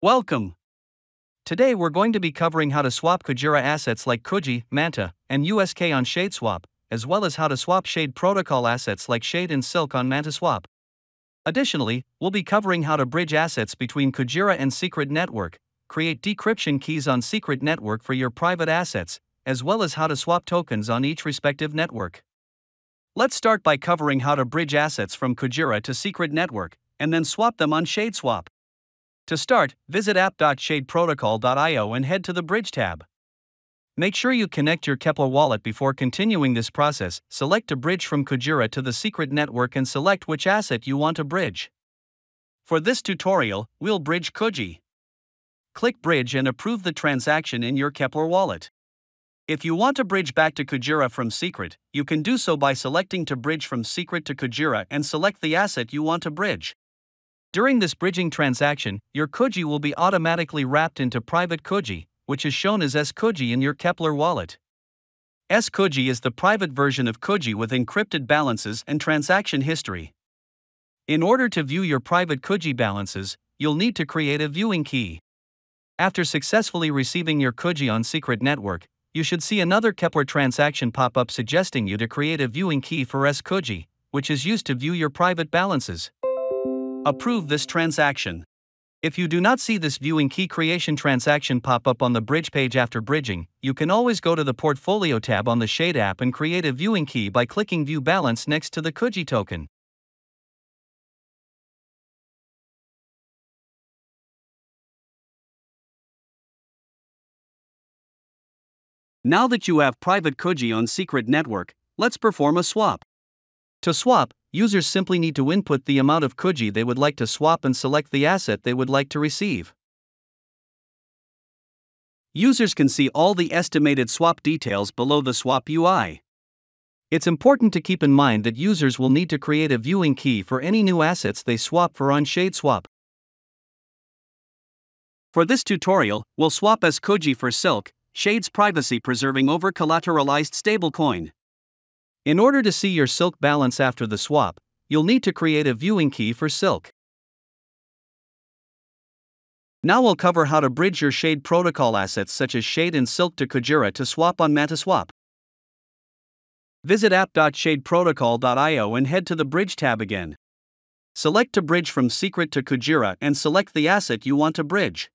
Welcome! Today we're going to be covering how to swap Kujira assets like KUJI, MNTA, and USK on ShadeSwap, as well as how to swap Shade protocol assets like Shade and Silk on MantaSwap. Additionally, we'll be covering how to bridge assets between Kujira and Secret Network, create decryption keys on Secret Network for your private assets, as well as how to swap tokens on each respective network. Let's start by covering how to bridge assets from Kujira to Secret Network, and then swap them on ShadeSwap. To start, visit app.shadeprotocol.io and head to the Bridge tab. Make sure you connect your Keplr wallet before continuing this process. Select to bridge from Kujira to the Secret Network and select which asset you want to bridge. For this tutorial, we'll bridge KUJI. Click Bridge and approve the transaction in your Keplr wallet. If you want to bridge back to Kujira from Secret, you can do so by selecting to bridge from Secret to Kujira and select the asset you want to bridge. During this bridging transaction, your KUJI will be automatically wrapped into private KUJI, which is shown as SCRT in your Keplr wallet. SCRT is the private version of KUJI with encrypted balances and transaction history. In order to view your private KUJI balances, you'll need to create a viewing key. After successfully receiving your KUJI on Secret Network, you should see another Keplr transaction pop up suggesting you to create a viewing key for SCRT, which is used to view your private balances. Approve this transaction. If you do not see this viewing key creation transaction pop up on the bridge page after bridging, you can always go to the Portfolio tab on the Shade app and create a viewing key by clicking View Balance next to the KUJI token. Now that you have private KUJI on Secret Network, let's perform a swap. To swap, users simply need to input the amount of KUJI they would like to swap and select the asset they would like to receive. Users can see all the estimated swap details below the swap UI. It's important to keep in mind that users will need to create a viewing key for any new assets they swap for on ShadeSwap. For this tutorial, we'll swap SCRT for Silk, Shade's privacy-preserving over-collateralized stablecoin. In order to see your Silk balance after the swap, you'll need to create a viewing key for Silk. Now we'll cover how to bridge your Shade protocol assets such as Shade and Silk to Kujira to swap on MantaSwap. Visit app.shadeprotocol.io and head to the Bridge tab again. Select to bridge from Secret to Kujira and select the asset you want to bridge.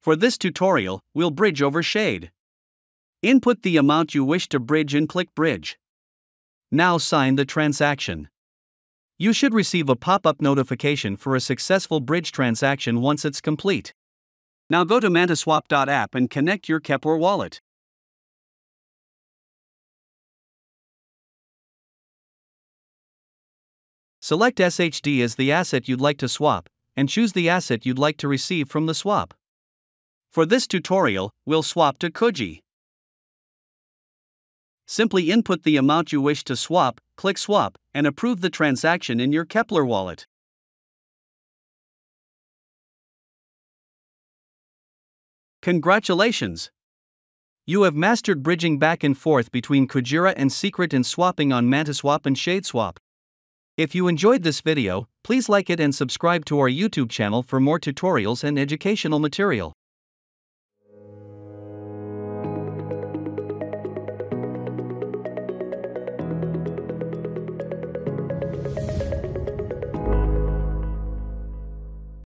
For this tutorial, we'll bridge over Shade. Input the amount you wish to bridge and click Bridge. Now sign the transaction. You should receive a pop-up notification for a successful bridge transaction once it's complete. Now go to MantaSwap.app and connect your Keplr wallet. Select SHD as the asset you'd like to swap, and choose the asset you'd like to receive from the swap. For this tutorial, we'll swap to KUJI. Simply input the amount you wish to swap, click Swap, and approve the transaction in your Keplr wallet. Congratulations! You have mastered bridging back and forth between Kujira and Secret and swapping on MantaSwap and ShadeSwap. If you enjoyed this video, please like it and subscribe to our YouTube channel for more tutorials and educational material.